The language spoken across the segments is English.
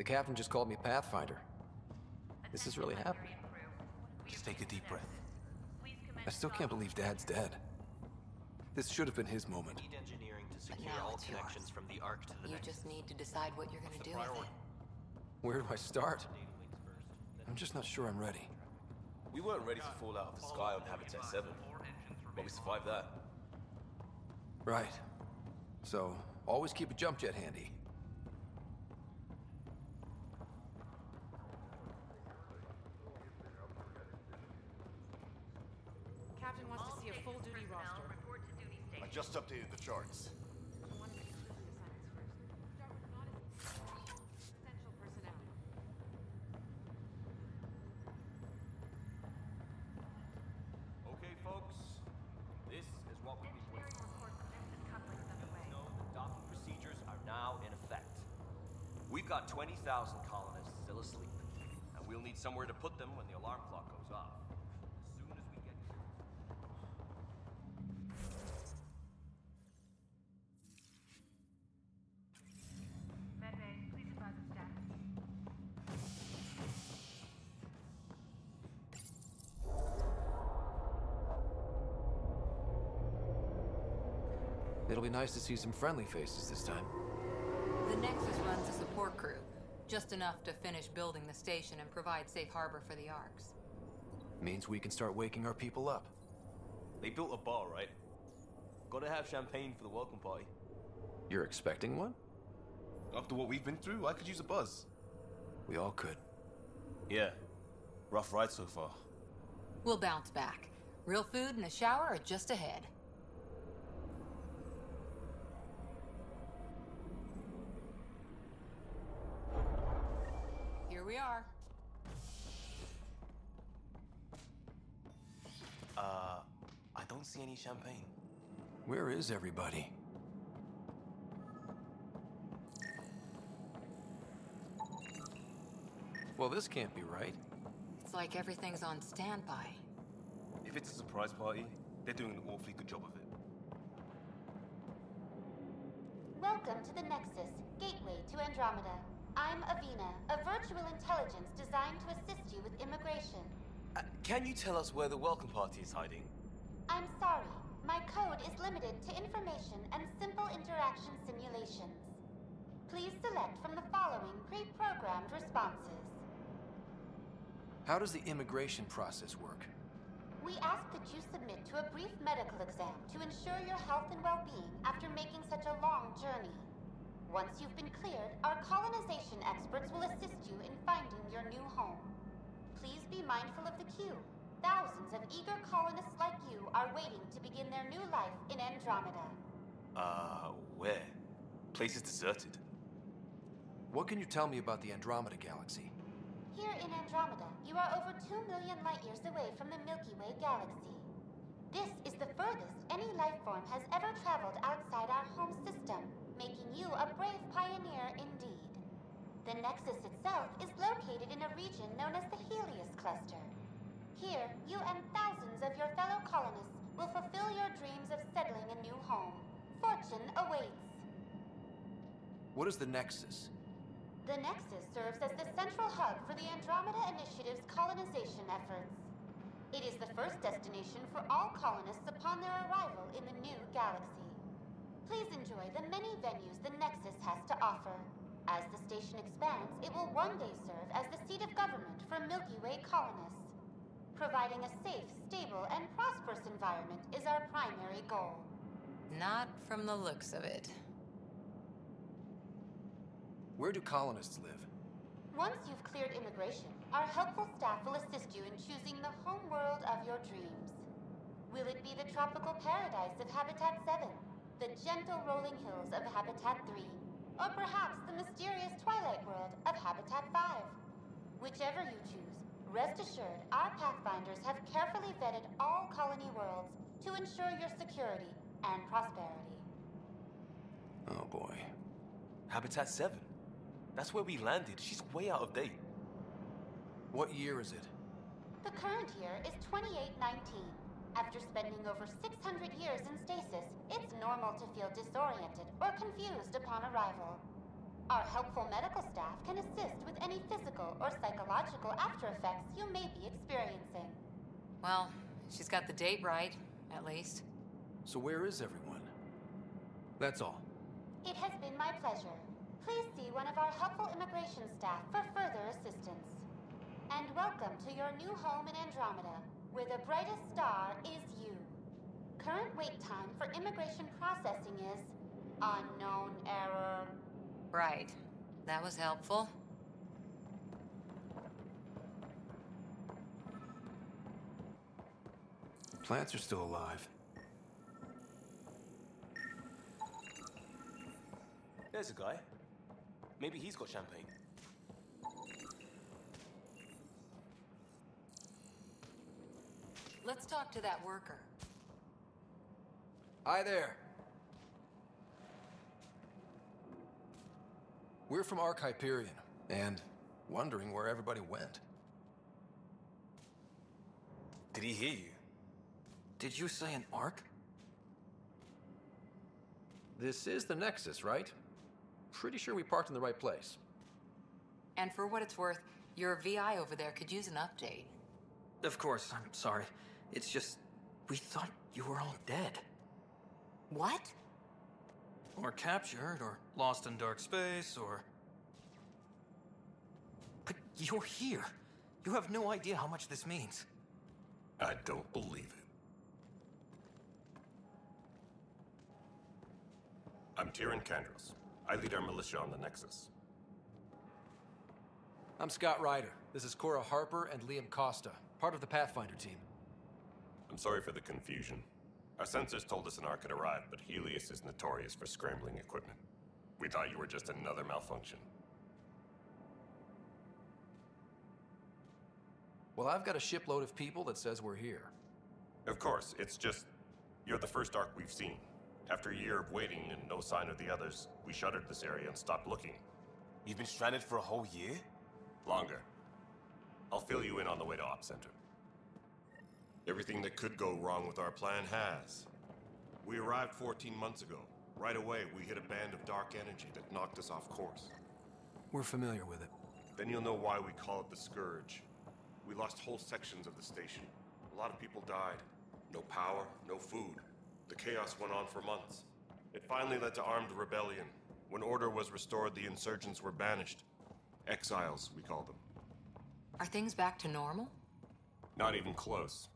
The captain just called me Pathfinder. This is really happening. Just take a deep breath. I still can't believe Dad's dead. This should have been his moment. Need engineering to secure now all it's yours. connections from the Ark to the You Nexus. just need to decide what you're gonna do with it. Where do I start? I'm just not sure I'm ready. We weren't ready to fall out of the sky on Habitat 7, but we survived that. Right. So, always keep a jump jet handy. Captain wants to see a full duty roster. I just updated the charts. Essential personnel. Okay, folks. This is what we've been waiting for. No, the docking procedures are now in effect. We've got 20,000 colonists still asleep, and we'll need somewhere to put them when the alarm clock goes off. As soon as we get here. Medbay, please advise of status. It'll be nice to see some friendly faces this time. The Nexus runs a support crew. Just enough to finish building the station and provide safe harbor for the Arks. Means we can start waking our people up. They built a bar, right? Gotta have champagne for the welcome party. You're expecting one? After what we've been through, I could use a buzz. We all could. Yeah. Rough ride so far. We'll bounce back. Real food and a shower are just ahead. Here we are. I don't see any champagne. Where is everybody? Well, this can't be right. It's like everything's on standby. If it's a surprise party, they're doing an awfully good job of it. Welcome to the Nexus, gateway to Andromeda. I'm Avina, a virtual intelligence designed to assist you with immigration. Can you tell us where the welcome party is hiding? I'm sorry, my code is limited to information and simple interaction simulations. Please select from the following pre-programmed responses. How does the immigration process work? We ask that you submit to a brief medical exam to ensure your health and well-being after making such a long journey. Once you've been cleared, our colonization experts will assist you in finding your new home. Please be mindful of the queue. Thousands of eager colonists like you are waiting to begin their new life in Andromeda. Where? Place is deserted. What can you tell me about the Andromeda galaxy? Here in Andromeda, you are over 2 million light-years away from the Milky Way galaxy. This is the furthest any life form has ever traveled outside our home system, making you a brave pioneer indeed. The Nexus itself is located in a region known as the Helios Cluster. Here, you and thousands of your fellow colonists will fulfill your dreams of settling a new home. Fortune awaits. What is the Nexus? The Nexus serves as the central hub for the Andromeda Initiative's colonization efforts. It is the first destination for all colonists upon their arrival in the new galaxy. Please enjoy the many venues the Nexus has to offer. As the station expands, it will one day serve as the seat of government for Milky Way colonists. Providing a safe, stable, and prosperous environment is our primary goal. Not from the looks of it. Where do colonists live? Once you've cleared immigration, our helpful staff will assist you in choosing the home world of your dreams. Will it be the tropical paradise of Habitat 7, the gentle rolling hills of Habitat 3, or perhaps the mysterious twilight world of Habitat 5? Whichever you choose, rest assured our Pathfinders have carefully vetted all colony worlds to ensure your security and prosperity. Oh boy. Habitat 7. That's where we landed. She's way out of date. What year is it? The current year is 2819. After spending over 600 years in stasis, it's normal to feel disoriented or confused upon arrival. Our helpful medical staff can assist with any physical or psychological after effects you may be experiencing. Well, she's got the date right, at least. So where is everyone? That's all. It has been my pleasure. Please see one of our helpful immigration staff for further assistance. And welcome to your new home in Andromeda, where the brightest star is you. Current wait time for immigration processing is unknown error. Right. That was helpful. Plants are still alive. There's a guy. Maybe he's got champagne. Let's talk to that worker. Hi there. We're from Ark Hyperion, and wondering where everybody went. Did he hear you? Did you say an Ark? This is the Nexus, right? Pretty sure we parked in the right place. And for what it's worth, your VI over there could use an update. Of course, I'm sorry. It's just, we thought you were all dead. What? Or captured, or lost in dark space, or... But you're here. You have no idea how much this means. I don't believe it. I'm Tyrion Kandros. I lead our militia on the Nexus. I'm Scott Ryder. This is Cora Harper and Liam Costa, part of the Pathfinder team. I'm sorry for the confusion. Our sensors told us an Ark had arrived, but Helios is notorious for scrambling equipment. We thought you were just another malfunction. Well, I've got a shipload of people that says we're here. Of course, it's just... you're the first Ark we've seen. After a year of waiting and no sign of the others, we shuttered this area and stopped looking. You've been stranded for a whole year? Longer. I'll fill you in on the way to Op Center. Everything that could go wrong with our plan has. We arrived 14 months ago. Right away, we hit a band of dark energy that knocked us off course. We're familiar with it. Then you'll know why we call it the Scourge. We lost whole sections of the station. A lot of people died. No power, no food. The chaos went on for months. It finally led to armed rebellion. When order was restored, the insurgents were banished. Exiles, we call them. Are things back to normal? Not even close.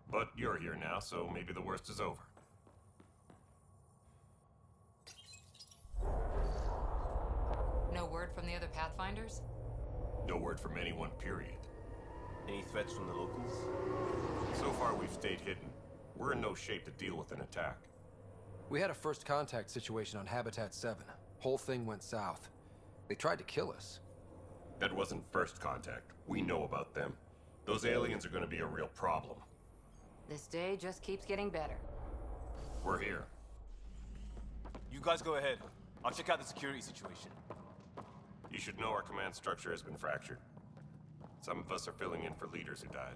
But you're here now, so maybe the worst is over. No word from the other Pathfinders? No word from anyone, period. Any threats from the locals? So far, we've stayed hidden. We're in no shape to deal with an attack. We had a first contact situation on Habitat 7. Whole thing went south. They tried to kill us. That wasn't first contact. We know about them. Those aliens are gonna be a real problem. This day just keeps getting better. We're here. You guys go ahead. I'll check out the security situation. You should know our command structure has been fractured. Some of us are filling in for leaders who died.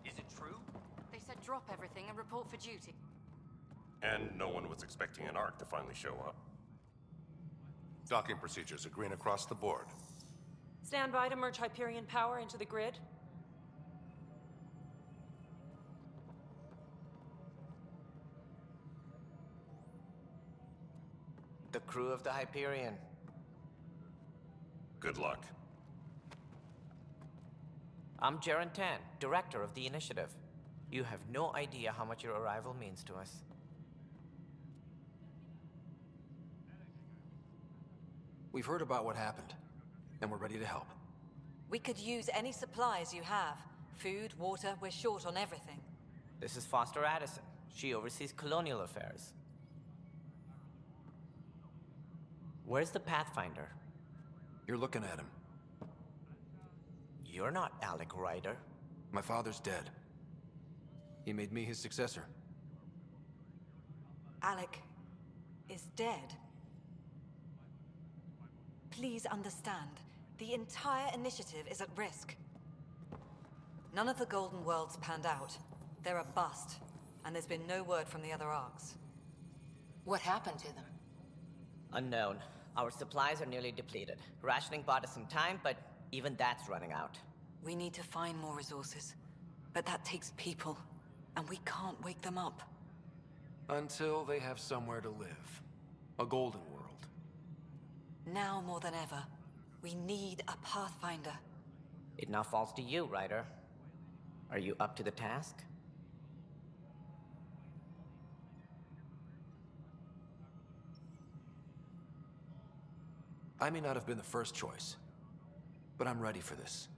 Is it true? They said drop everything and report for duty. And no one was expecting an Ark to finally show up. Docking procedures are green across the board. Stand by to merge Hyperion power into the grid. The crew of the Hyperion. Good luck. I'm Jaren Tan, director of the initiative. You have no idea how much your arrival means to us. We've heard about what happened, and we're ready to help. We could use any supplies you have. Food, water, we're short on everything. This is Foster Addison. She oversees colonial affairs. Where's the Pathfinder? You're looking at him. You're not Alec Ryder. My father's dead. He made me his successor. Alec is dead. Please understand, the entire initiative is at risk. None of the Golden Worlds panned out. They're a bust, and there's been no word from the other Arks. What happened to them? Unknown. Our supplies are nearly depleted. Rationing bought us some time, but even that's running out. We need to find more resources. But that takes people, and we can't wake them up. Until they have somewhere to live. A golden world. Now more than ever, we need a Pathfinder. It now falls to you, Ryder. Are you up to the task? I may not have been the first choice, but I'm ready for this.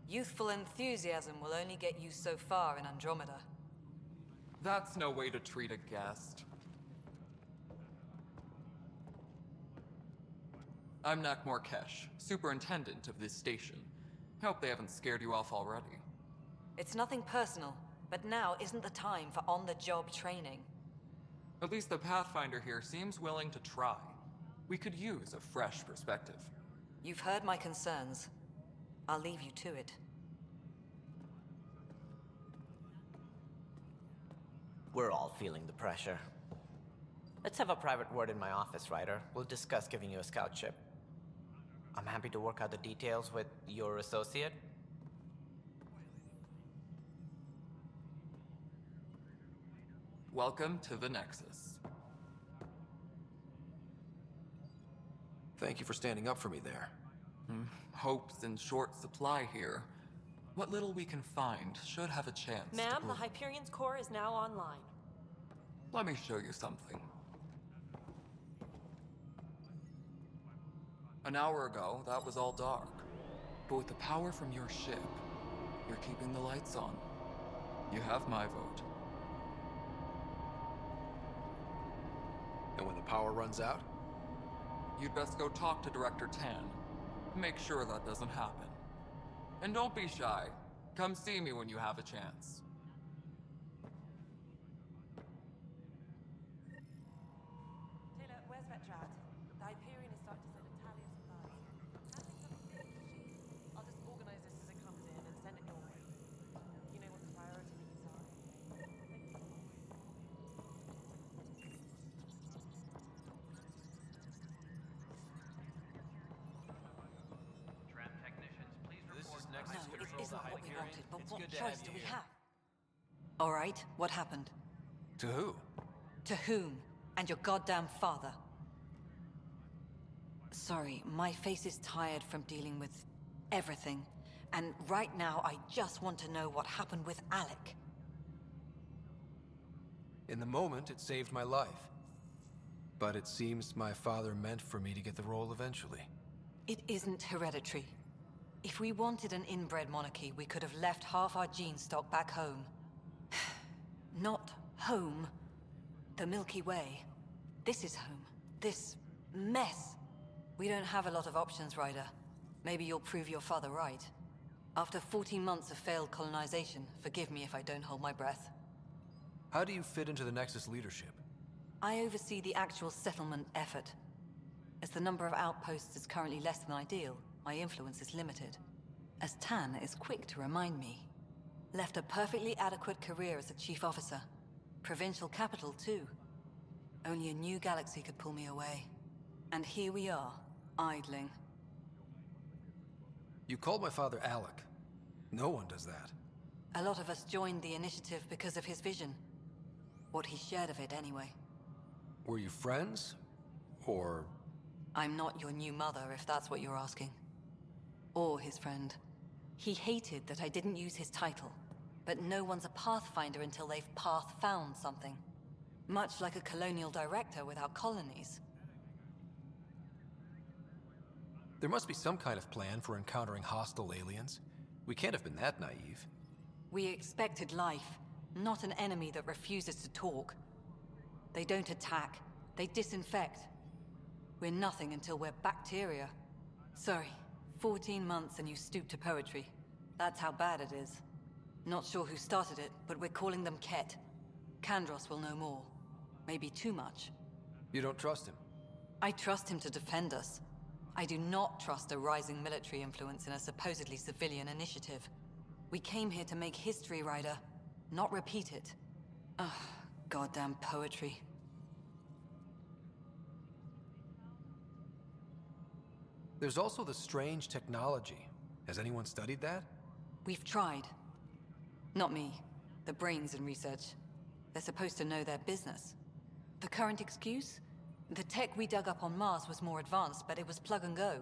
Youthful enthusiasm will only get you so far in Andromeda. That's no way to treat a guest. I'm Nak Morkesh, superintendent of this station. Hope they haven't scared you off already. It's nothing personal, but now isn't the time for on-the-job training. At least the Pathfinder here seems willing to try. We could use a fresh perspective. You've heard my concerns. I'll leave you to it. We're all feeling the pressure. Let's have a private word in my office, Ryder. We'll discuss giving you a scout ship. I'm happy to work out the details with your associate. Welcome to the Nexus. Thank you for standing up for me there. Hope's in short supply here. What little we can find should have a chance. Ma'am, the Hyperion's core is now online. Let me show you something. An hour ago, that was all dark. But with the power from your ship, you're keeping the lights on. You have my vote. And when the power runs out? You'd best go talk to Director Tan. Make sure that doesn't happen. And don't be shy. Come see me when you have a chance. Taylor, where's Vetrad? The Hyperion is starting to send a tally of supplies. I'll just organize this as it comes in and send it your way. You know what the priority needs are. No, it isn't what we wanted, but what choice do we have? All right, what happened? To who? To whom? And your goddamn father. Sorry, my face is tired from dealing with everything. And right now, I just want to know what happened with Alec. In the moment, it saved my life. But it seems my father meant for me to get the role eventually. It isn't hereditary. If we wanted an inbred monarchy, we could have left half our gene stock back home. Not home. The Milky Way. This is home. This mess. We don't have a lot of options, Ryder. Maybe you'll prove your father right. After 14 months of failed colonization, forgive me if I don't hold my breath. How do you fit into the Nexus leadership? I oversee the actual settlement effort. As the number of outposts is currently less than ideal, my influence is limited. As Tan is quick to remind me. Left a perfectly adequate career as a chief officer. Provincial capital, too. Only a new galaxy could pull me away. And here we are, idling. You called my father Alec. No one does that. A lot of us joined the initiative because of his vision. What he shared of it, anyway. Were you friends? Or... I'm not your new mother, if that's what you're asking. Or his friend. He hated that I didn't use his title. But no one's a Pathfinder until they've path-found something. Much like a colonial director without colonies. There must be some kind of plan for encountering hostile aliens. We can't have been that naive. We expected life, not an enemy that refuses to talk. They don't attack, they disinfect. We're nothing until we're bacteria. Sorry, 14 months and you stoop to poetry. That's how bad it is. Not sure who started it, but we're calling them Ket. Kandros will know more. Maybe too much. You don't trust him? I trust him to defend us. I do not trust a rising military influence in a supposedly civilian initiative. We came here to make history, Ryder, not repeat it. Ugh, goddamn poetry. There's also the strange technology. Has anyone studied that? We've tried. Not me. The brains in research. They're supposed to know their business. The current excuse? The tech we dug up on Mars was more advanced, but it was plug and go.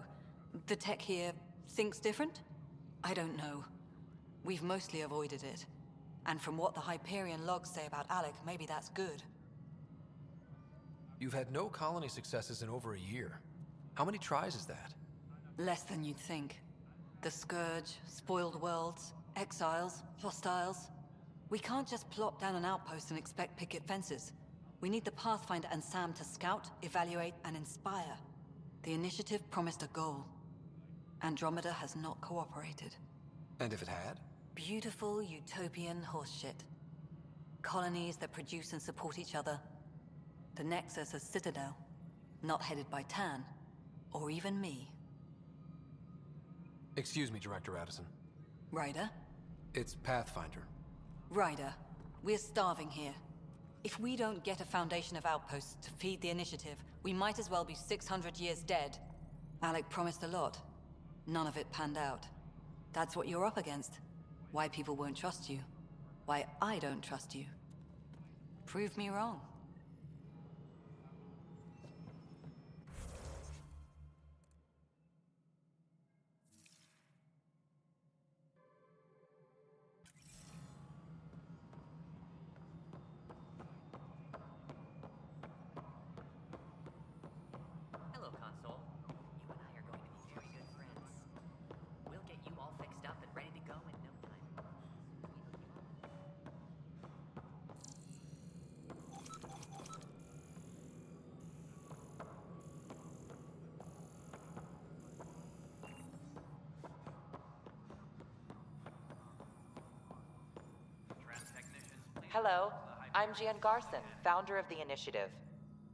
The tech here thinks different? I don't know. We've mostly avoided it. And from what the Hyperion logs say about Alec, maybe that's good. You've had no colony successes in over a year. How many tries is that? Less than you'd think. The Scourge, spoiled worlds, exiles, hostiles. We can't just plop down an outpost and expect picket fences. We need the Pathfinder and Sam to scout, evaluate, and inspire. The initiative promised a goal. Andromeda has not cooperated. And if it had? Beautiful utopian horseshit. Colonies that produce and support each other. The Nexus a citadel, not headed by Tan, or even me. Excuse me, Director Addison. Ryder? It's Pathfinder. Ryder, we're starving here. If we don't get a foundation of outposts to feed the initiative, we might as well be 600 years dead. Alec promised a lot. None of it panned out. That's what you're up against. Why people won't trust you. Why I don't trust you. Prove me wrong. Hello, Console. You and I are going to be very good friends. We'll get you all fixed up and ready to go in no time. Hello, I'm Jan Garson, founder of the Initiative.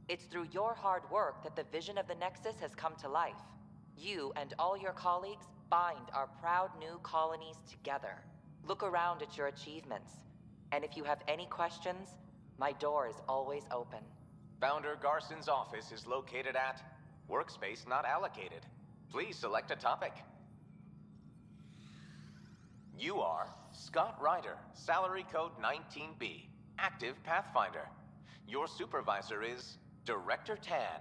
It's through your hard work that the vision of the Nexus has come to life. You and all your colleagues bind our proud new colonies together. Look around at your achievements. And if you have any questions, my door is always open. Founder Garson's office is located at Workspace Not Allocated. Please select a topic. You are Scott Ryder, salary code 19B, active Pathfinder. Your supervisor is Director Tan.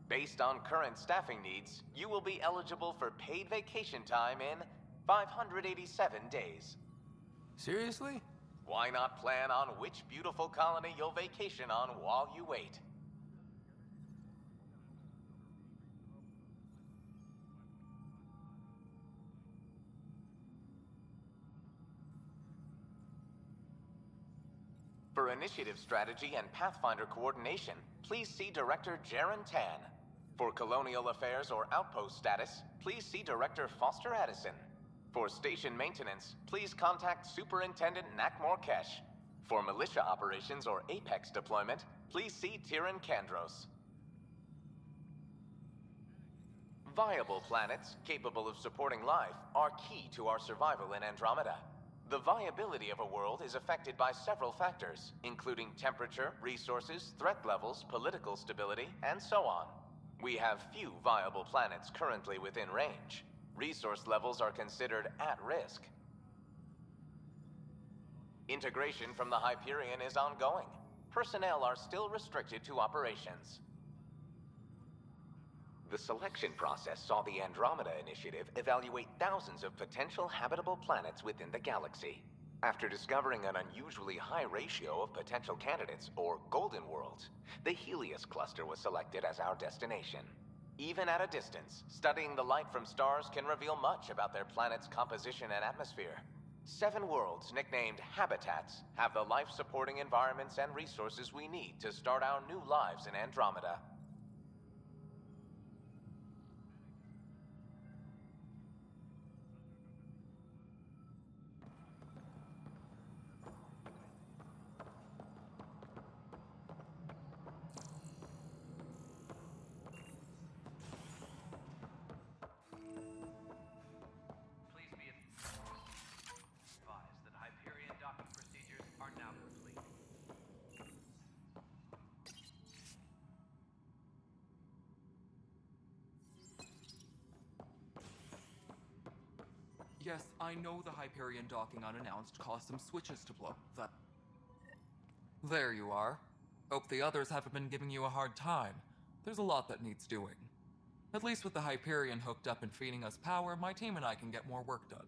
Based on current staffing needs, you will be eligible for paid vacation time in 587 days. Seriously? Why not plan on which beautiful colony you'll vacation on while you wait? For initiative strategy and Pathfinder coordination, please see Director Jaren Tan. For colonial affairs or outpost status, please see Director Foster Addison. For station maintenance, please contact Superintendent Nakmor Kesh. For militia operations or Apex deployment, please see Tyran Kandros. Viable planets capable of supporting life are key to our survival in Andromeda. The viability of a world is affected by several factors, including temperature, resources, threat levels, political stability, and so on. We have few viable planets currently within range. Resource levels are considered at risk. Integration from the Hyperion is ongoing. Personnel are still restricted to operations. The selection process saw the Andromeda Initiative evaluate thousands of potential habitable planets within the galaxy. After discovering an unusually high ratio of potential candidates, or golden worlds, the Helios cluster was selected as our destination. Even at a distance, studying the light from stars can reveal much about their planet's composition and atmosphere. 7 worlds, nicknamed habitats, have the life-supporting environments and resources we need to start our new lives in Andromeda. Yes, I know the Hyperion docking unannounced caused some switches to blow. There you are. Hope the others haven't been giving you a hard time. There's a lot that needs doing. At least with the Hyperion hooked up and feeding us power, my team and I can get more work done.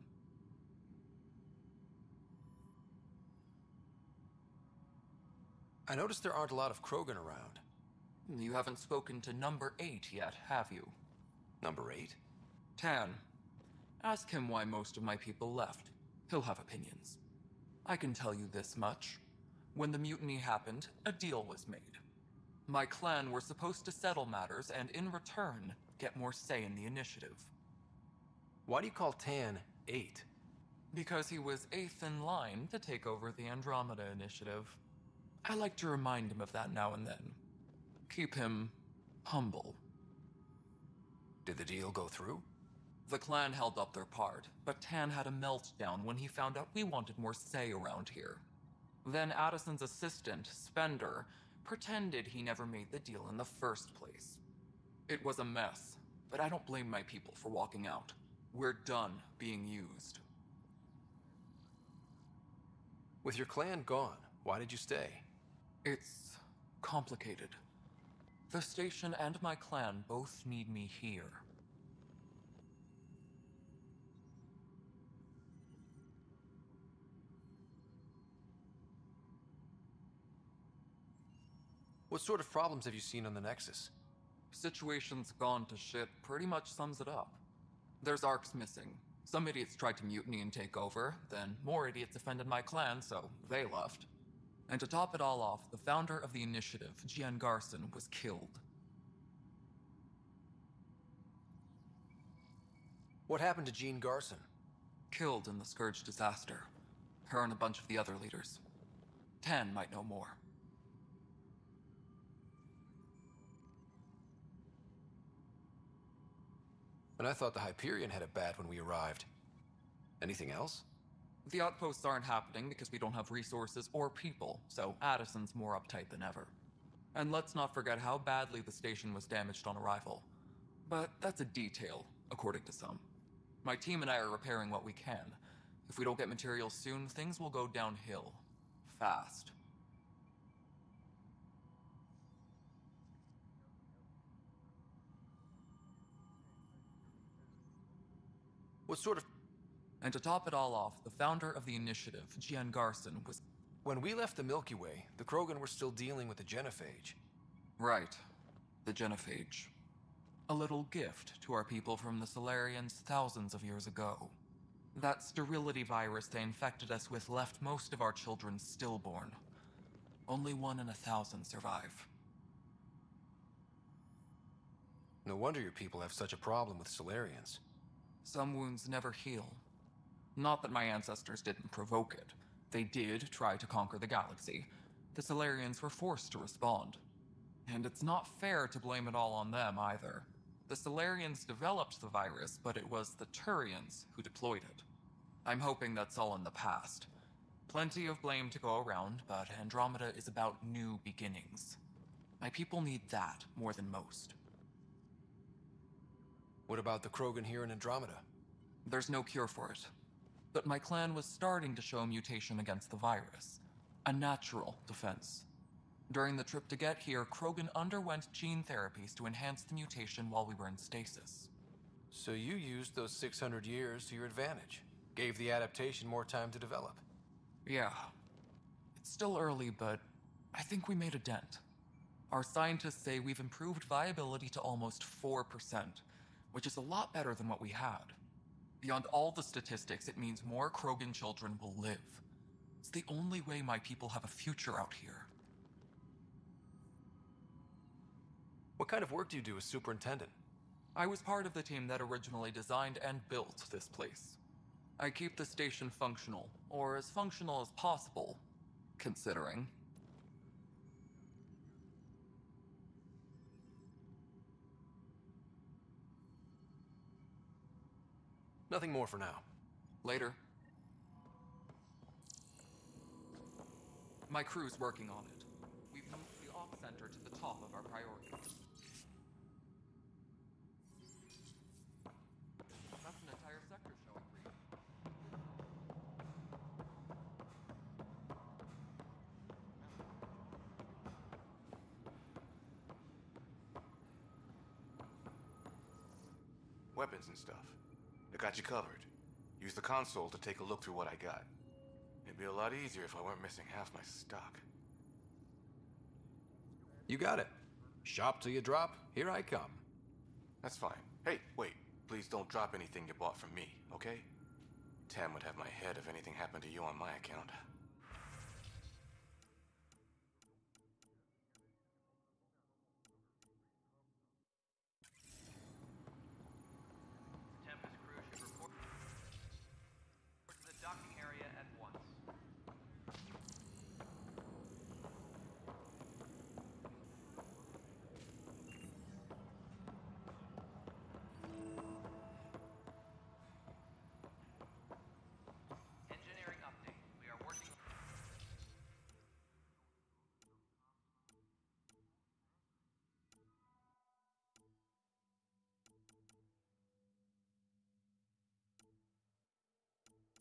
I noticed there aren't a lot of Krogan around. You haven't spoken to number 8 yet, have you? Number 8? Tan. Ask him why most of my people left. He'll have opinions. I can tell you this much. When the mutiny happened, a deal was made. My clan were supposed to settle matters and, in return, get more say in the initiative. Why do you call Tan 8? Because he was 8th in line to take over the Andromeda initiative. I like to remind him of that now and then. Keep him humble. Did the deal go through? The clan held up their part, but Tan had a meltdown when he found out we wanted more say around here. Then Addison's assistant, Spender, pretended he never made the deal in the first place. It was a mess, but I don't blame my people for walking out. We're done being used. With your clan gone, why did you stay? It's complicated. The station and my clan both need me here. What sort of problems have you seen on the Nexus? Situation's gone to shit pretty much sums it up. There's arcs missing. Some idiots tried to mutiny and take over, then more idiots offended my clan, so they left. And to top it all off, the founder of the initiative, Gian Garson, was killed. What happened to Jean Garson? Killed in the Scourge disaster. Her and a bunch of the other leaders. Tan might know more. And I thought the Hyperion had it bad when we arrived. Anything else? The outposts aren't happening because we don't have resources or people, so Addison's more uptight than ever. And let's not forget how badly the station was damaged on arrival. But that's a detail, according to some. My team and I are repairing what we can. If we don't get materials soon, things will go downhill. Fast. What sort of... And to top it all off, the founder of the initiative, Gian Garson, was... When we left the Milky Way, the Krogan were still dealing with the genophage. Right. The genophage. A little gift to our people from the Solarians thousands of years ago. That sterility virus they infected us with left most of our children stillborn. Only 1 in 1,000 survive. No wonder your people have such a problem with Solarians. Some wounds never heal. Not that my ancestors didn't provoke it. They did try to conquer the galaxy. The Solarians were forced to respond. And it's not fair to blame it all on them either. The Solarians developed the virus, but it was the Turians who deployed it. I'm hoping that's all in the past. Plenty of blame to go around, but Andromeda is about new beginnings. My people need that more than most. What about the Krogan here in Andromeda? There's no cure for it. But my clan was starting to show a mutation against the virus. A natural defense. During the trip to get here, Krogan underwent gene therapies to enhance the mutation while we were in stasis. So you used those 600 years to your advantage. Gave the adaptation more time to develop. Yeah. It's still early, but I think we made a dent. Our scientists say we've improved viability to almost 4%, which is a lot better than what we had. Beyond all the statistics, it means more Krogan children will live. It's the only way my people have a future out here. What kind of work do you do as superintendent? I was part of the team that originally designed and built this place. I keep the station functional, or as functional as possible, considering. Nothing more for now. Later. My crew's working on it. We've moved the ops center to the top of our priorities. That's an entire sector showing. weapons and stuff. I got you covered. Use the console to take a look through what I got. It'd be a lot easier if I weren't missing half my stock. You got it. Shop till you drop, here I come. That's fine. Hey, wait. Please don't drop anything you bought from me, okay? Tam would have my head if anything happened to you on my account. Tempest crew should report to the docking area at once. Engineering update. We are working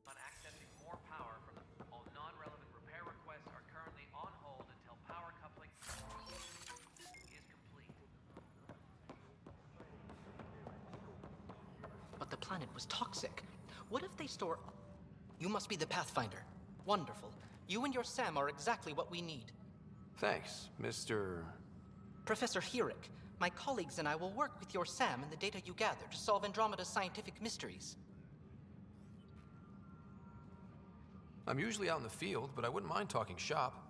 on accessing more power from the... All non-relevant repair requests are currently on hold until power coupling is complete. But the planet was toxic. What if they store... You must be the Pathfinder. Wonderful. You and your Sam are exactly what we need. Thanks, Mr. Professor Herrick, my colleagues and I will work with your Sam and the data you gather to solve Andromeda's scientific mysteries. I'm usually out in the field, but I wouldn't mind talking shop.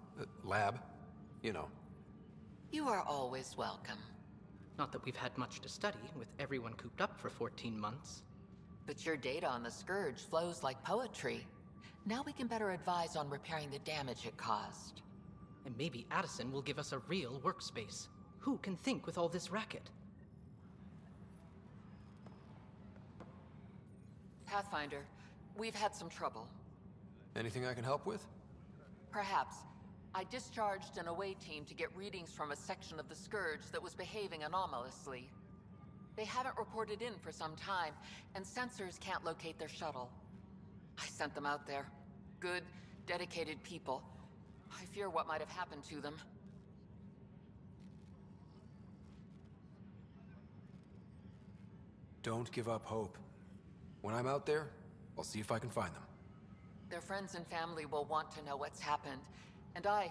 Lab. You know. You are always welcome. Not that we've had much to study, with everyone cooped up for 14 months. But your data on the Scourge flows like poetry. Now we can better advise on repairing the damage it caused. And maybe Addison will give us a real workspace. Who can think with all this racket? Pathfinder, we've had some trouble. Anything I can help with? Perhaps. I discharged an away team to get readings from a section of the Scourge that was behaving anomalously. They haven't reported in for some time, and sensors can't locate their shuttle. I sent them out there. Good, dedicated people. I fear what might have happened to them. Don't give up hope. When I'm out there, I'll see if I can find them. Their friends and family will want to know what's happened, and I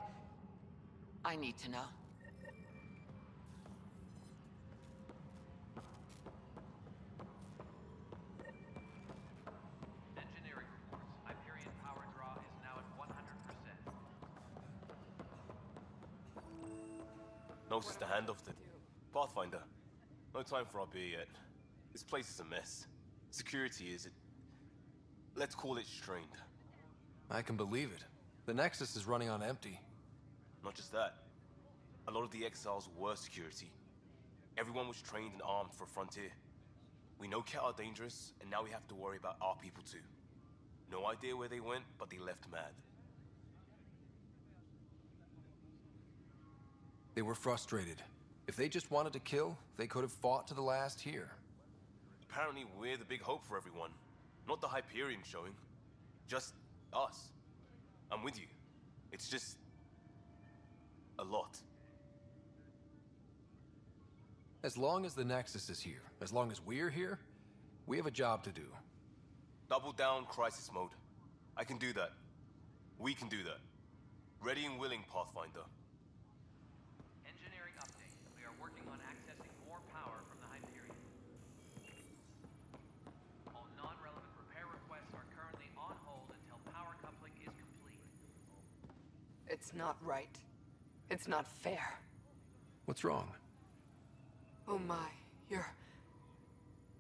need to know. Engineering reports. Hyperion power draw is now at 100%. Notice the handoff to Pathfinder. No time for our beer yet. This place is a mess. Security is... Let's call it strained. I can believe it. The Nexus is running on empty. Not just that. A lot of the exiles were security. Everyone was trained and armed for Frontier. We know Cat are dangerous, and now we have to worry about our people too. No idea where they went, but they left mad. They were frustrated. If they just wanted to kill, they could have fought to the last here. Apparently we're the big hope for everyone. Not the Hyperion showing. Just us. I'm with you. It's just... a lot. As long as the Nexus is here, as long as we're here, we have a job to do. Double down crisis mode. I can do that. We can do that. Ready and willing, Pathfinder. Engineering update. We are working on accessing more power from the Hyperion. All non-relevant repair requests are currently on hold until power coupling is complete. It's not right. It's not fair. What's wrong? Oh my,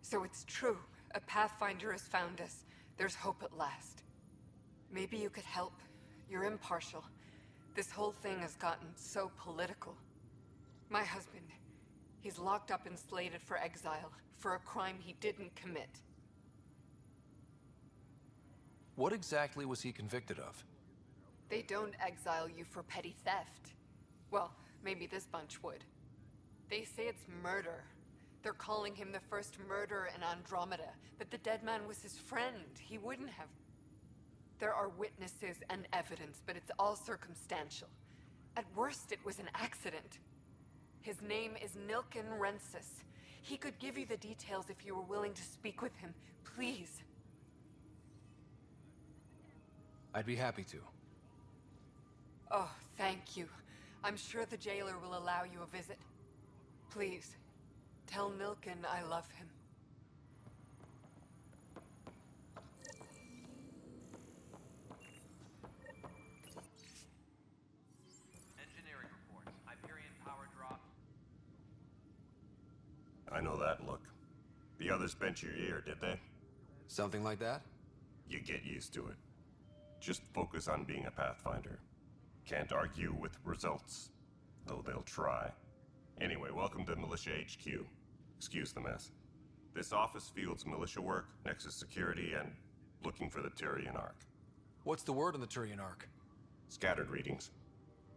So it's true. A Pathfinder has found us. There's hope at last. Maybe you could help. You're impartial. This whole thing has gotten so political. My husband, he's locked up and slated for exile for a crime he didn't commit. What exactly was he convicted of? They don't exile you for petty theft. Well, maybe this bunch would. They say it's murder. They're calling him the first murderer in Andromeda, but the dead man was his friend. He wouldn't have... There are witnesses and evidence, but it's all circumstantial. At worst, it was an accident. His name is Nilken Rensis. He could give you the details if you were willing to speak with him. Please. I'd be happy to. Oh, thank you. I'm sure the jailer will allow you a visit. Please, tell Milken I love him. Engineering reports. Hyperion power drop. I know that look. The others bent your ear, did they? Something like that? You get used to it. Just focus on being a Pathfinder. Can't argue with results, though they'll try. Anyway, welcome to Militia HQ. Excuse the mess. This office fields militia work, Nexus security, and looking for the Tyrian Ark. What's the word on the Tyrian Ark? Scattered readings.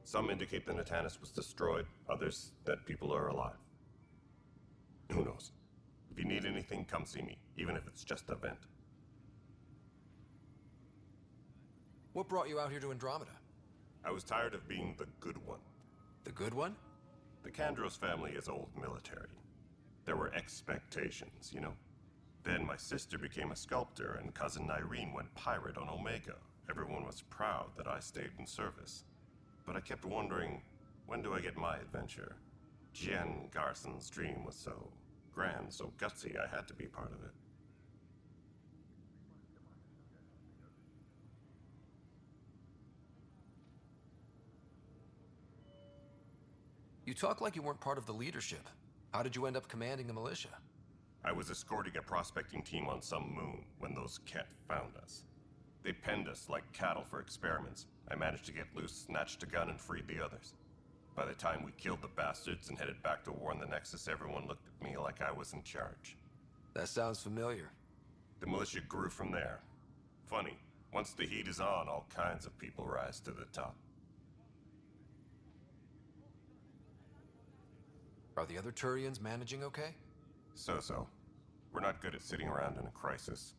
Some indicate the Natanus was destroyed, others that people are alive. Who knows? If you need anything, come see me, even if it's just a vent. What brought you out here to Andromeda? I was tired of being the good one. The good one? The Kandros family is old military. There were expectations, you know? Then my sister became a sculptor and cousin Irene went pirate on Omega. Everyone was proud that I stayed in service. But I kept wondering, when do I get my adventure? Jen Garson's dream was so grand, so gutsy, I had to be part of it. You talk like you weren't part of the leadership. How did you end up commanding the militia? I was escorting a prospecting team on some moon when those Ket found us. They penned us like cattle for experiments. I managed to get loose, snatched a gun, and freed the others. By the time we killed the bastards and headed back to warn the Nexus, everyone looked at me like I was in charge. That sounds familiar. The militia grew from there. Funny, once the heat is on, all kinds of people rise to the top. Are the other Turians managing okay? So-so. We're not good at sitting around in a crisis.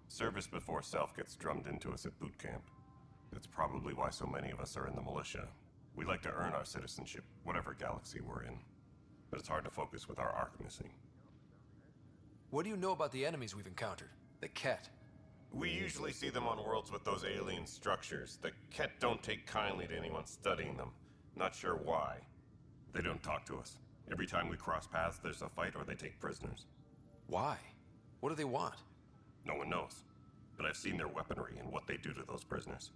Service before self gets drummed into us at boot camp. That's probably why so many of us are in the militia. We like to earn our citizenship, whatever galaxy we're in. But it's hard to focus with our arc missing. What do you know about the enemies we've encountered? The Ket? We usually see them on worlds with those alien structures. The Ket don't take kindly to anyone studying them. Not sure why. They don't talk to us. Every time we cross paths, there's a fight or they take prisoners. Why? What do they want? No one knows. But I've seen their weaponry and what they do to those prisoners.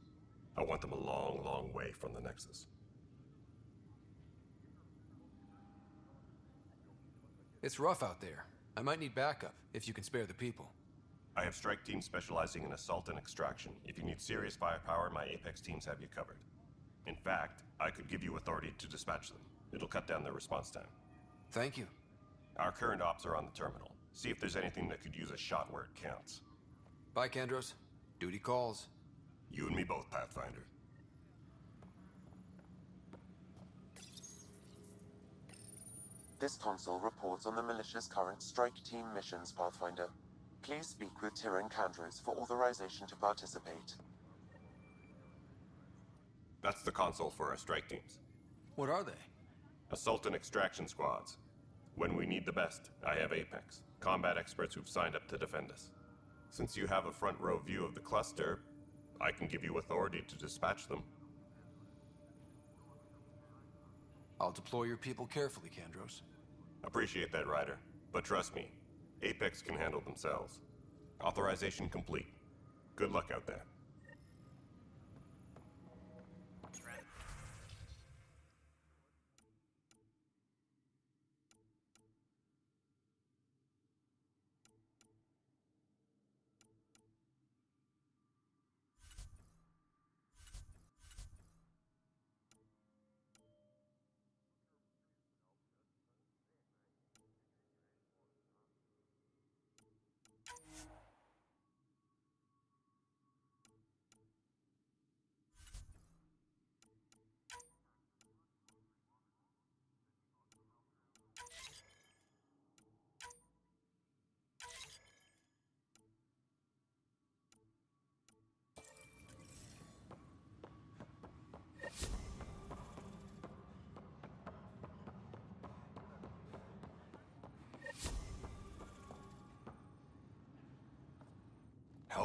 I want them a long, long way from the Nexus. It's rough out there. I might need backup, if you can spare the people. I have strike teams specializing in assault and extraction. If you need serious firepower, my Apex teams have you covered. In fact, I could give you authority to dispatch them. It'll cut down their response time. Thank you. Our current ops are on the terminal. See if there's anything that could use a shot where it counts. Bye, Kandros. Duty calls. You and me both, Pathfinder. This console reports on the militia's current strike team missions, Pathfinder. Please speak with Tyrion Kandros for authorization to participate. That's the console for our strike teams. What are they? Assault and extraction squads. When we need the best, I have Apex, combat experts who've signed up to defend us. Since you have a front row view of the cluster, I can give you authority to dispatch them. I'll deploy your people carefully, Kandros. Appreciate that, Ryder. But trust me, Apex can handle themselves. Authorization complete. Good luck out there.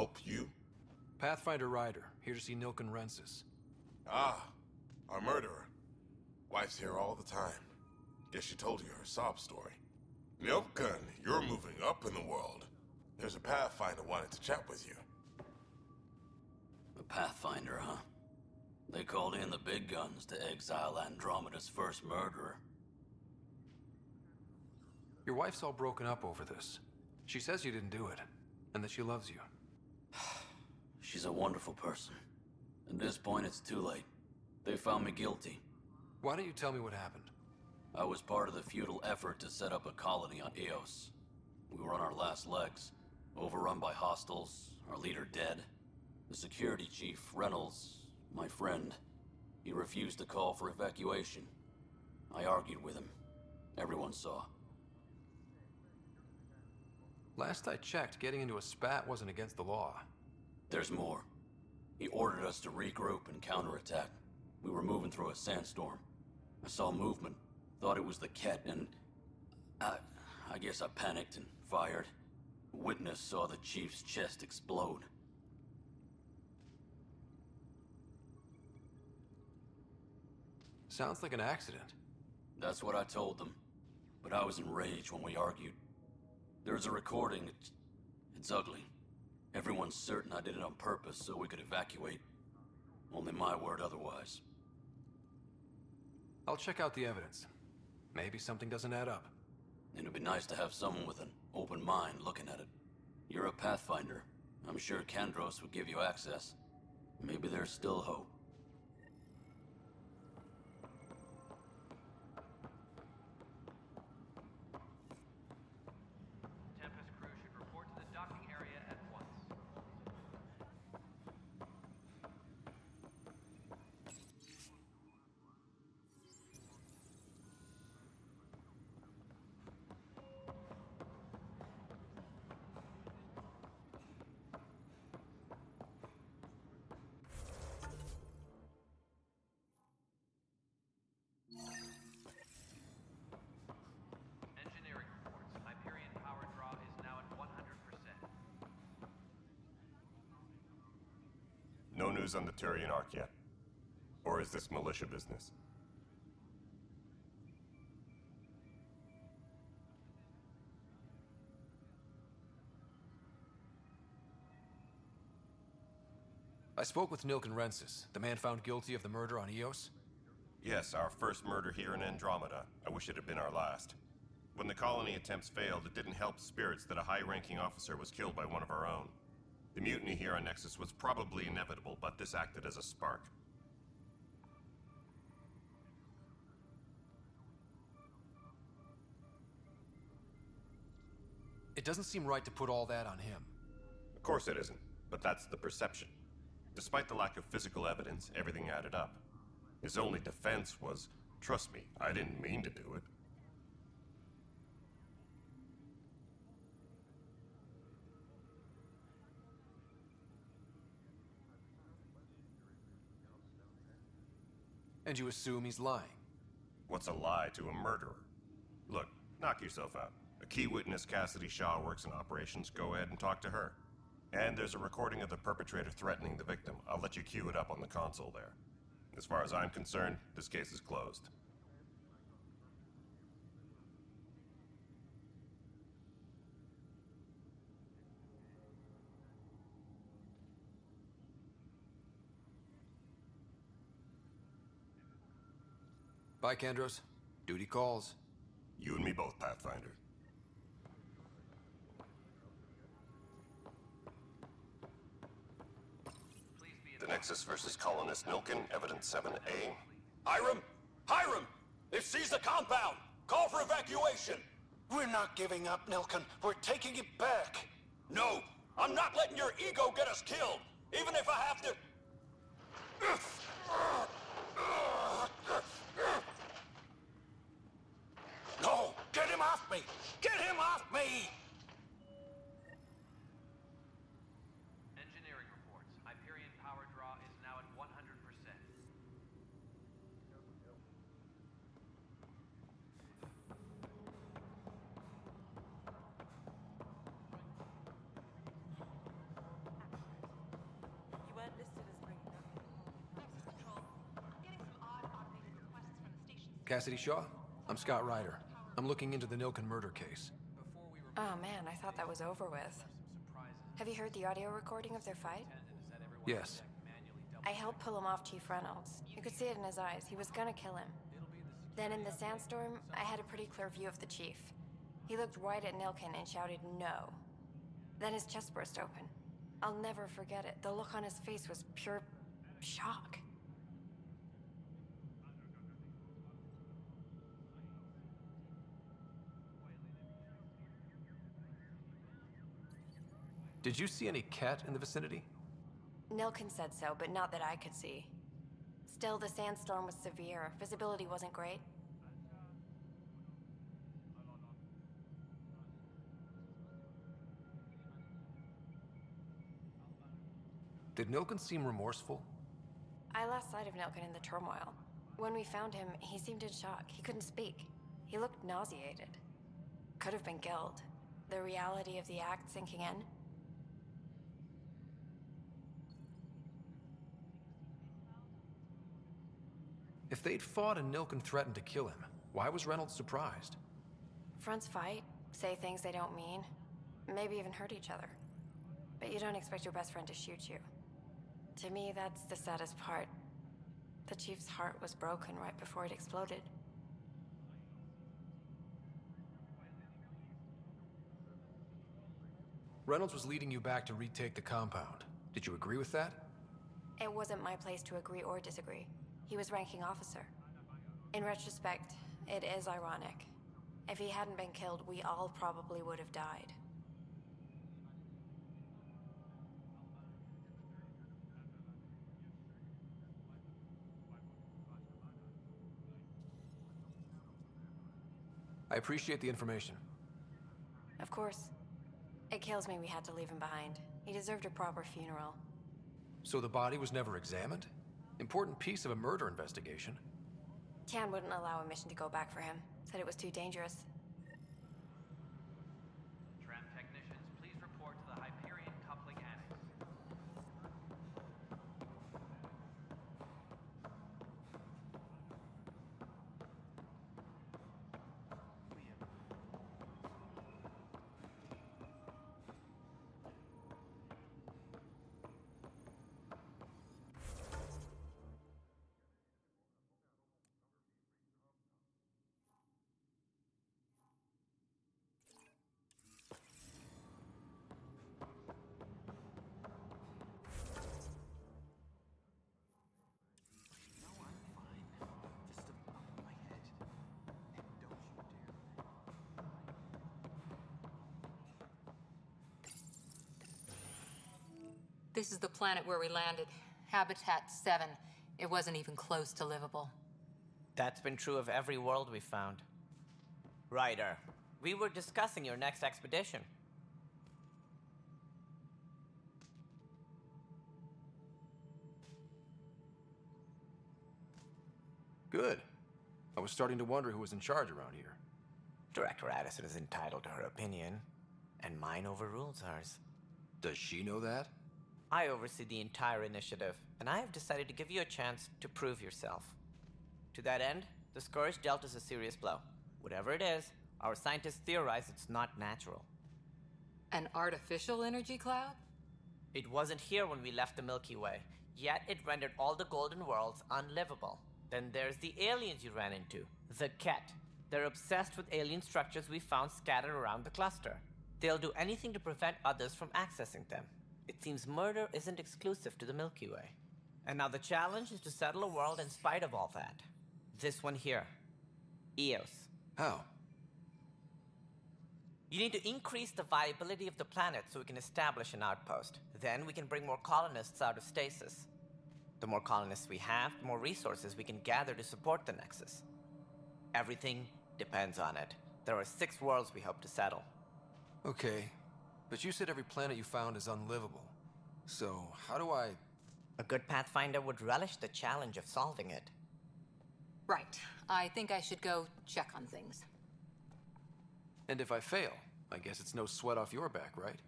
help you? Pathfinder Ryder, here to see Nilken Rensis. Ah, our murderer. Wife's here all the time. Guess she told you her sob story. Nilken, you're moving up in the world. There's a Pathfinder wanting to chat with you. A Pathfinder, huh? They called in the big guns to exile Andromeda's first murderer. Your wife's all broken up over this. She says you didn't do it, and that she loves you. She's a wonderful person. At this point, it's too late. They found me guilty. Why don't you tell me what happened? I was part of the futile effort to set up a colony on Eos. We were on our last legs, overrun by hostiles, our leader dead. The security chief, Reynolds, my friend, he refused to call for evacuation. I argued with him. Everyone saw. Last I checked, getting into a spat wasn't against the law. There's more. He ordered us to regroup and counterattack. We were moving through a sandstorm. I saw movement, thought it was the Ket, and I guess I panicked and fired. A witness saw the chief's chest explode. Sounds like an accident. That's what I told them. But I was enraged when we argued. There's a recording. It's ugly. Everyone's certain I did it on purpose so we could evacuate. Only my word otherwise. I'll check out the evidence. Maybe something doesn't add up. It'd be nice to have someone with an open mind looking at it. You're a Pathfinder. I'm sure Kandros would give you access. Maybe there's still hope. Tempest crew should report to the docking area at once. Engineering reports. Hyperion power draw is now at 100%. No news on the Turian Ark yet? Or is this militia business? I spoke with Nilken Rensis, the man found guilty of the murder on Eos. Yes, our first murder here in Andromeda. I wish it had been our last. When the colony attempts failed, it didn't help spirits that a high-ranking officer was killed by one of our own. The mutiny here on Nexus was probably inevitable, but this acted as a spark. It doesn't seem right to put all that on him. Of course it isn't, but that's the perception. Despite the lack of physical evidence, everything added up. His only defense was, trust me, I didn't mean to do it. And you assume he's lying? What's a lie to a murderer? Look, knock yourself out. A key witness, Cassidy Shaw, works in operations. Go ahead and talk to her. And there's a recording of the perpetrator threatening the victim. I'll let you cue it up on the console there. As far as I'm concerned, this case is closed. Bye, Kandros. Duty calls. You and me both, Pathfinder. The Nexus versus Colonist Nilken, Evidence 7A. Hiram! Hiram! They've seized the compound! Call for evacuation! We're not giving up, Nilken. We're taking it back. No! I'm not letting your ego get us killed! Even if I have to... No! Get him off me! Get him off me! Engineering reports. Hyperion power draw is now at 100%. Cassidy Shaw? I'm Scott Ryder. I'm looking into the Nilken murder case. Oh man, I thought that was over with. Have you heard the audio recording of their fight? Yes. I helped pull him off Chief Reynolds. You could see it in his eyes. He was gonna kill him. Then in the sandstorm, I had a pretty clear view of the Chief. He looked right at Nilken and shouted no. Then his chest burst open. I'll never forget it. The look on his face was pure shock. Did you see any cat in the vicinity? Nilken said so, but not that I could see. Still, the sandstorm was severe. Visibility wasn't great. Did Nilken seem remorseful? I lost sight of Nilken in the turmoil. When we found him, he seemed in shock. He couldn't speak. He looked nauseated. Could have been guilt. The reality of the act sinking in. If they'd fought and Nilken threatened to kill him, why was Reynolds surprised? Fronts fight, say things they don't mean, maybe even hurt each other. But you don't expect your best friend to shoot you. To me, that's the saddest part. The Chief's heart was broken right before it exploded. Reynolds was leading you back to retake the compound. Did you agree with that? It wasn't my place to agree or disagree. He was ranking officer. In retrospect, it is ironic. If he hadn't been killed, we all probably would have died. I appreciate the information. Of course. It kills me we had to leave him behind. He deserved a proper funeral. So the body was never examined? Important piece of a murder investigation. Tian wouldn't allow a mission to go back for him. Said it was too dangerous. Tram technicians, please report to the Hyperion coupling annex. This is the planet where we landed. Habitat 7. It wasn't even close to livable. That's been true of every world we've found. Ryder, we were discussing your next expedition. Good. I was starting to wonder who was in charge around here. Director Addison is entitled to her opinion, and mine overrules hers. Does she know that? I oversee the entire initiative, and I have decided to give you a chance to prove yourself. To that end, the Scourge dealt us a serious blow. Whatever it is, our scientists theorize it's not natural. An artificial energy cloud? It wasn't here when we left the Milky Way, yet it rendered all the Golden Worlds unlivable. Then there's the aliens you ran into, the Ket. They're obsessed with alien structures we found scattered around the cluster. They'll do anything to prevent others from accessing them. It seems murder isn't exclusive to the Milky Way. And now the challenge is to settle a world in spite of all that. This one here. Eos. How? You need to increase the viability of the planet so we can establish an outpost. Then we can bring more colonists out of stasis. The more colonists we have, the more resources we can gather to support the Nexus. Everything depends on it. There are 6 worlds we hope to settle. Okay, but you said every planet you found is unlivable. So, how do I... A good Pathfinder would relish the challenge of solving it. Right. I think I should go check on things. And if I fail, I guess it's no sweat off your back, right?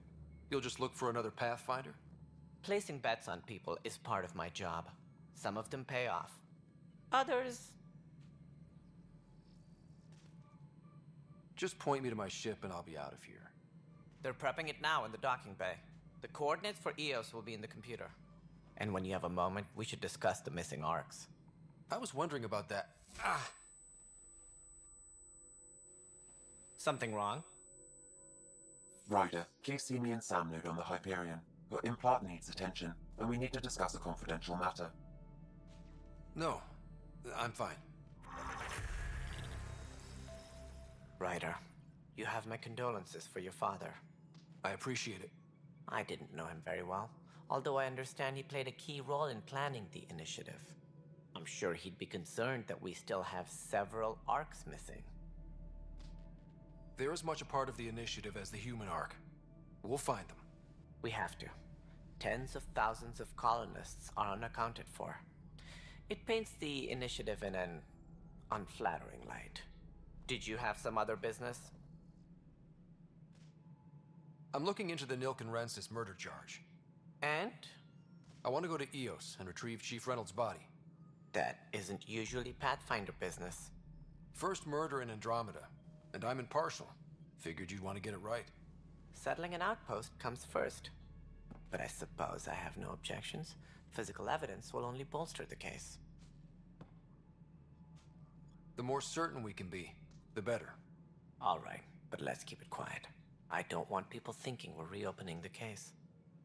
You'll just look for another Pathfinder? Placing bets on people is part of my job. Some of them pay off. Others... Just point me to my ship and I'll be out of here. They're prepping it now in the docking bay. The coordinates for Eos will be in the computer. And when you have a moment, we should discuss the missing arcs. I was wondering about that. Something wrong? Ryder, please see me and Sam Node on the Hyperion. Your implant needs attention, and we need to discuss a confidential matter. No, I'm fine. Ryder, you have my condolences for your father. I appreciate it. I didn't know him very well, although I understand he played a key role in planning the initiative. I'm sure he'd be concerned that we still have several arcs missing. They're as much a part of the initiative as the human arc. We'll find them. We have to. Tens of thousands of colonists are unaccounted for. It paints the initiative in an unflattering light. Did you have some other business? I'm looking into the Nilk and Rensis murder charge. And? I want to go to Eos and retrieve Chief Reynolds' body. That isn't usually Pathfinder business. First murder in Andromeda, and I'm impartial. Figured you'd want to get it right. Settling an outpost comes first. But I suppose I have no objections. Physical evidence will only bolster the case. The more certain we can be, the better. All right, but let's keep it quiet. I don't want people thinking we're reopening the case.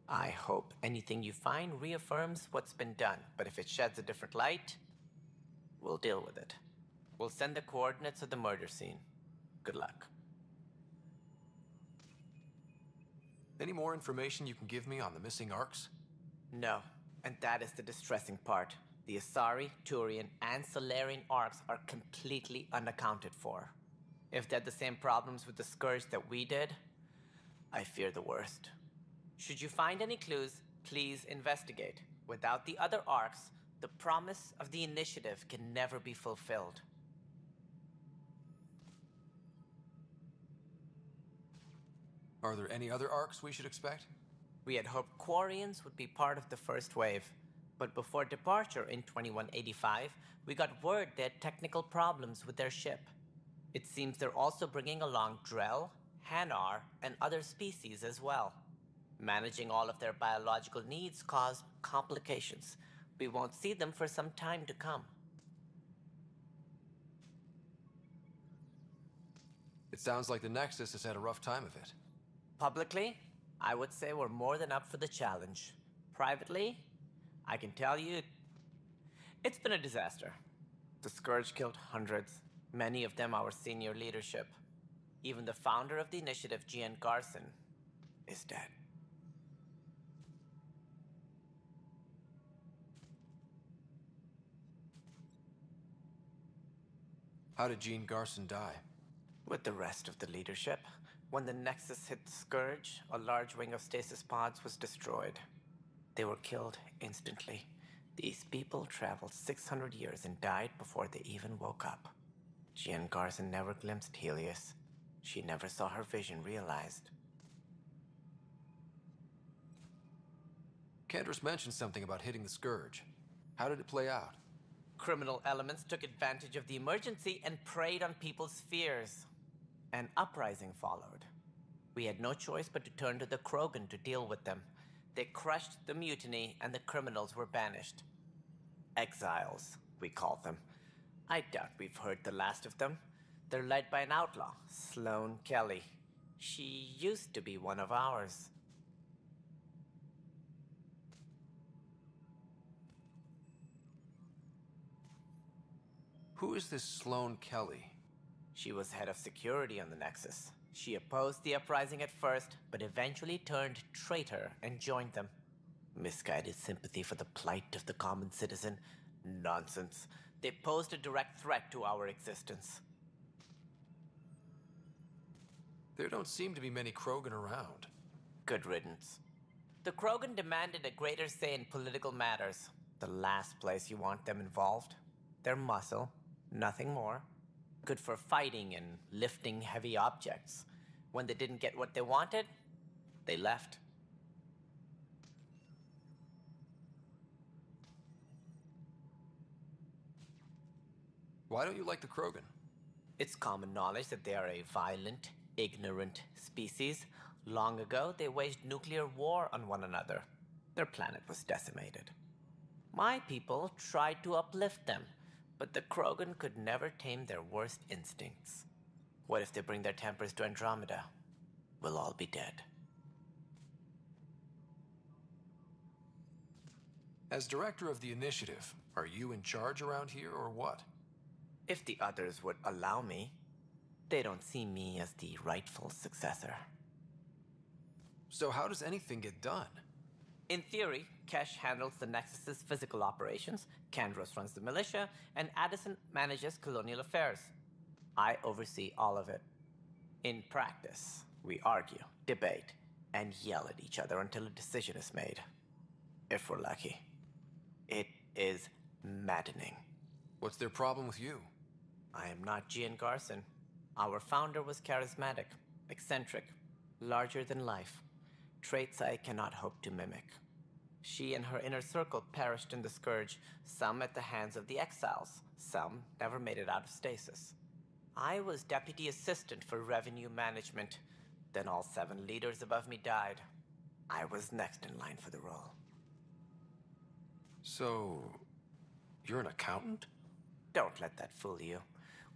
I hope anything you find reaffirms what's been done, but if it sheds a different light, we'll deal with it. We'll send the coordinates of the murder scene. Good luck. Any more information you can give me on the missing arcs? No, and that is the distressing part. The Asari, Turian, and Solarian arcs are completely unaccounted for. If they had the same problems with the Scourge that we did, I fear the worst. Should you find any clues, please investigate. Without the other arcs, the promise of the initiative can never be fulfilled. Are there any other arcs we should expect? We had hoped Quarians would be part of the first wave, but before departure in 2185, we got word they had technical problems with their ship. It seems they're also bringing along Drell, Hanar, and other species as well. Managing all of their biological needs caused complications. We won't see them for some time to come. It sounds like the Nexus has had a rough time of it. Publicly, I would say we're more than up for the challenge. Privately, I can tell you, it's been a disaster. The Scourge killed hundreds, many of them our senior leadership. Even the founder of the initiative, Gian Garson, is dead. How did Jean Garson die? With the rest of the leadership. When the Nexus hit the Scourge, a large wing of stasis pods was destroyed. They were killed instantly. These people traveled 600 years and died before they even woke up. Jean Garson never glimpsed Helios. She never saw her vision realized. Cantor's mentioned something about hitting the Scourge. How did it play out? Criminal elements took advantage of the emergency and preyed on people's fears. An uprising followed. We had no choice but to turn to the Krogan to deal with them. They crushed the mutiny and the criminals were banished. Exiles, we call them. I doubt we've heard the last of them. They're led by an outlaw, Sloane Kelly. She used to be one of ours. Who is this Sloane Kelly? She was head of security on the Nexus. She opposed the uprising at first, but eventually turned traitor and joined them. Misguided sympathy for the plight of the common citizen? Nonsense. They posed a direct threat to our existence. There don't seem to be many Krogan around. Good riddance. The Krogan demanded a greater say in political matters. The last place you want them involved. Their muscle, nothing more. Good for fighting and lifting heavy objects. When they didn't get what they wanted, they left. Why don't you like the Krogan? It's common knowledge that they are a violent, ignorant species. Long ago, they waged nuclear war on one another. Their planet was decimated. My people tried to uplift them, but the Krogan could never tame their worst instincts. What if they bring their tempers to Andromeda? We'll all be dead. As director of the initiative, are you in charge around here or what? If the others would allow me, they don't see me as the rightful successor. So how does anything get done? In theory, Kesh handles the Nexus's physical operations, Kandros runs the militia, and Addison manages colonial affairs. I oversee all of it. In practice, we argue, debate, and yell at each other until a decision is made. If we're lucky. It is maddening. What's their problem with you? I am not Gian Garson. Our founder was charismatic, eccentric, larger than life. Traits I cannot hope to mimic. She and her inner circle perished in the Scourge, some at the hands of the Exiles, some never made it out of stasis. I was deputy assistant for revenue management. Then all 7 leaders above me died. I was next in line for the role. So, you're an accountant? Don't let that fool you.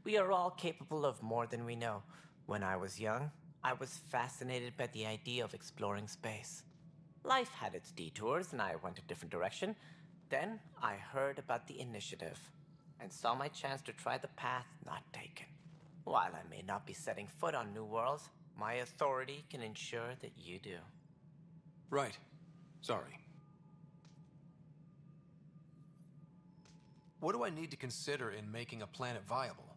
We are all capable of more than we know. When I was young, I was fascinated by the idea of exploring space. Life had its detours, and I went a different direction. Then I heard about the initiative, and saw my chance to try the path not taken. While I may not be setting foot on new worlds, my authority can ensure that you do. Right. Sorry. What do I need to consider in making a planet viable?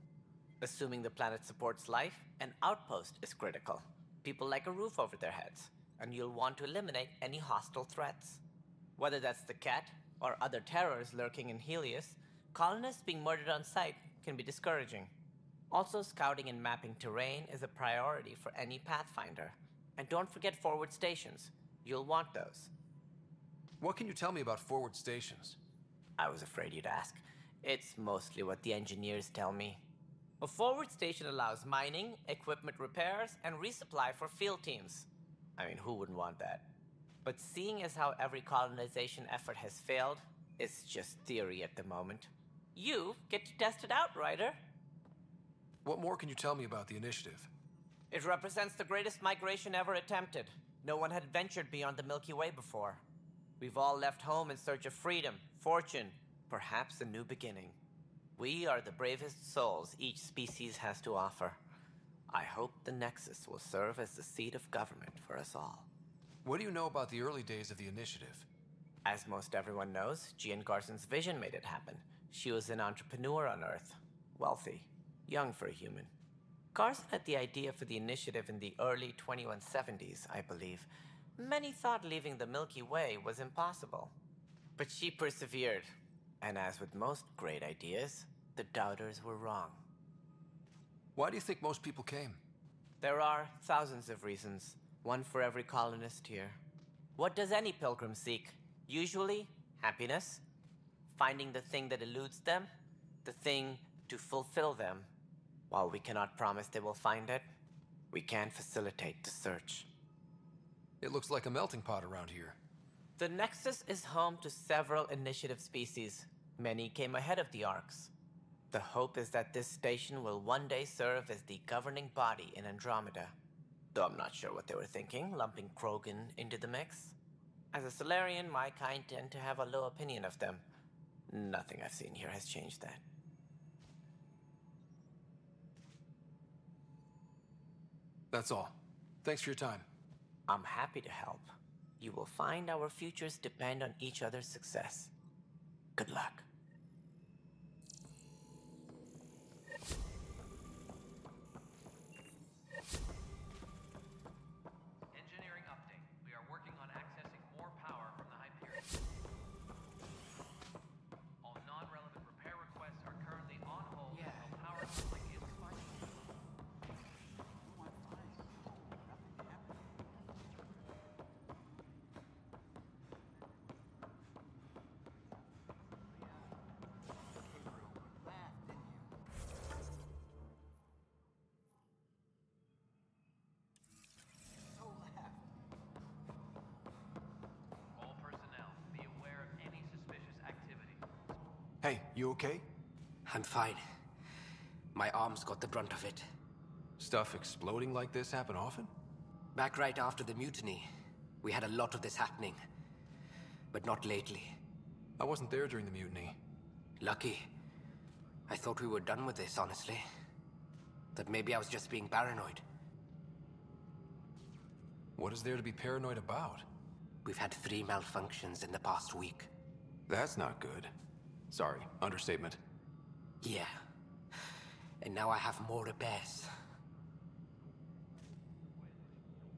Assuming the planet supports life, an outpost is critical. People like a roof over their heads, and you'll want to eliminate any hostile threats. Whether that's the Cat or other terrors lurking in Helios, colonists being murdered on sight can be discouraging. Also, scouting and mapping terrain is a priority for any Pathfinder. And don't forget forward stations. You'll want those. What can you tell me about forward stations? I was afraid you'd ask. It's mostly what the engineers tell me. A forward station allows mining, equipment repairs, and resupply for field teams. I mean, who wouldn't want that? But seeing as how every colonization effort has failed, it's just theory at the moment. You get to test it out, Ryder. What more can you tell me about the initiative? It represents the greatest migration ever attempted. No one had ventured beyond the Milky Way before. We've all left home in search of freedom, fortune, perhaps a new beginning. We are the bravest souls each species has to offer. I hope the Nexus will serve as the seat of government for us all. What do you know about the early days of the initiative? As most everyone knows, Gian Garson's vision made it happen. She was an entrepreneur on Earth. Wealthy. Young for a human. Garson had the idea for the initiative in the early 2170s, I believe. Many thought leaving the Milky Way was impossible. But she persevered. And as with most great ideas, the doubters were wrong. Why do you think most people came? There are thousands of reasons, one for every colonist here. What does any pilgrim seek? Usually, happiness. Finding the thing that eludes them, the thing to fulfill them. While we cannot promise they will find it, we can facilitate the search. It looks like a melting pot around here. The Nexus is home to several initiative species. Many came ahead of the Arks. The hope is that this station will one day serve as the governing body in Andromeda. Though I'm not sure what they were thinking, lumping Krogan into the mix. As a Solarian, my kind tend to have a low opinion of them. Nothing I've seen here has changed that. That's all. Thanks for your time. I'm happy to help. You will find our futures depend on each other's success. Good luck. Engineering update. We are working on accessing more power from the Hyperion. All non-relevant repair requests are currently on hold until power coupling is final. Hey, you okay? I'm fine. My arms got the brunt of it. Stuff exploding like this happen often? Back right after the mutiny, we had a lot of this happening. But not lately. I wasn't there during the mutiny. Lucky. I thought we were done with this, honestly. That maybe I was just being paranoid. What is there to be paranoid about? We've had 3 malfunctions in the past week. That's not good. Sorry, understatement. Yeah. And now I have more repairs.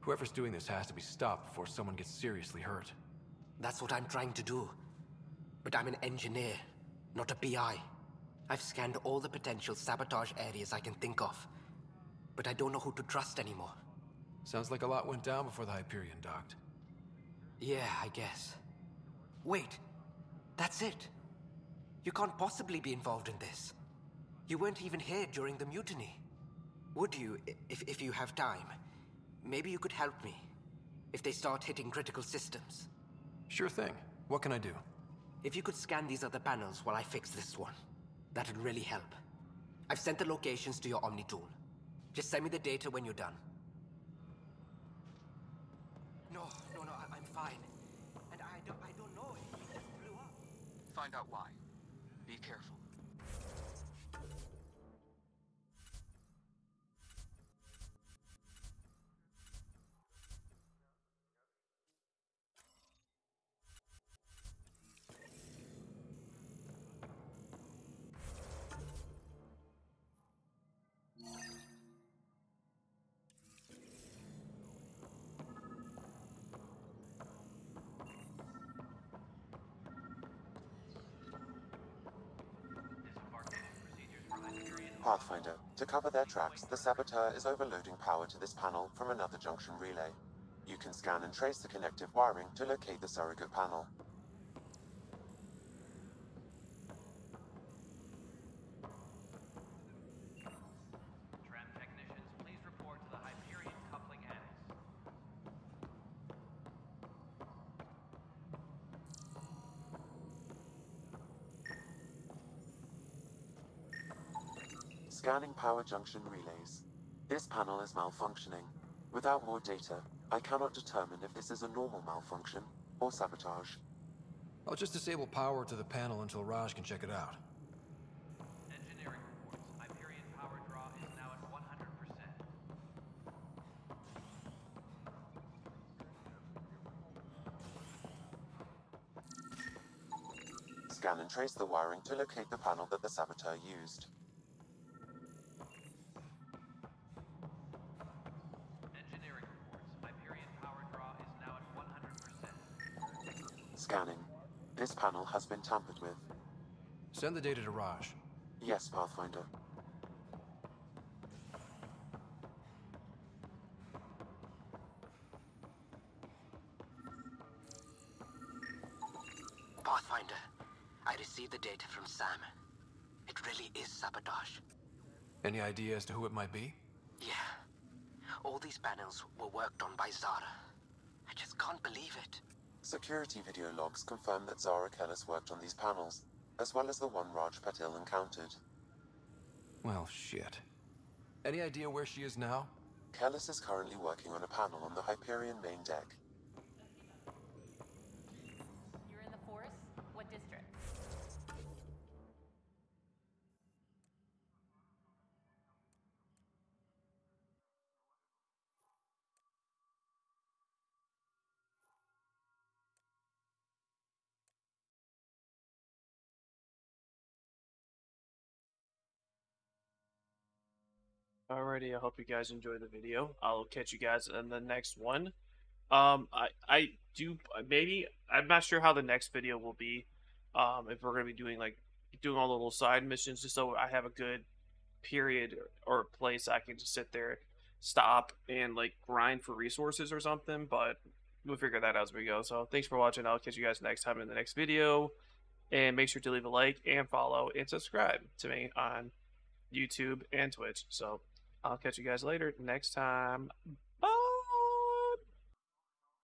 Whoever's doing this has to be stopped before someone gets seriously hurt. That's what I'm trying to do. But I'm an engineer, not a PI. I've scanned all the potential sabotage areas I can think of. But I don't know who to trust anymore. Sounds like a lot went down before the Hyperion docked. Yeah, I guess. Wait. That's it. You can't possibly be involved in this. You weren't even here during the mutiny. Would you, if you have time? Maybe you could help me. If they start hitting critical systems. Sure thing. What can I do? If you could scan these other panels while I fix this one, that'd really help. I've sent the locations to your Omni tool. Just send me the data when you're done. No, I'm fine. And I don't know. It just blew up. Find out why. Be careful. Pathfinder, to cover their tracks, the Saboteur is overloading power to this panel from another junction relay. You can scan and trace the connective wiring to locate the surrogate panel. Tram technicians, please report to the Hyperion coupling annex. Scanning power junction relays. This panel is malfunctioning. Without more data, I cannot determine if this is a normal malfunction or sabotage. I'll just disable power to the panel until Raj can check it out. Engineering reports. Hyperion power draw is now at 100%. Scan and trace the wiring to locate the panel that the Saboteur used. Engineering reports. Hyperion power draw is now at 100%. Scanning. This panel has been tampered with. Send the data to Raj. Yes, Pathfinder. Pathfinder, I received the data from Sam. It really is sabotage. Any idea as to who it might be? Yeah. All these panels were worked on by Zara. I just can't believe it. Security video logs confirm that Zara Kellis worked on these panels, as well as the one Raj Patil encountered. Well, shit. Any idea where she is now? Kellis is currently working on a panel on the Hyperion main deck. You're in the force? What district? Alrighty, I hope you guys enjoyed the video. I'll catch you guys in the next one. Maybe I'm not sure how the next video will be. If we're gonna be doing all the little side missions, just so I have a good period or place I can just sit there, stop, and grind for resources or something. But we'll figure that out as we go. So thanks for watching. I'll catch you guys next time in the next video, and make sure to leave a like and follow and subscribe to me on YouTube and Twitch. So I'll catch you guys later next time.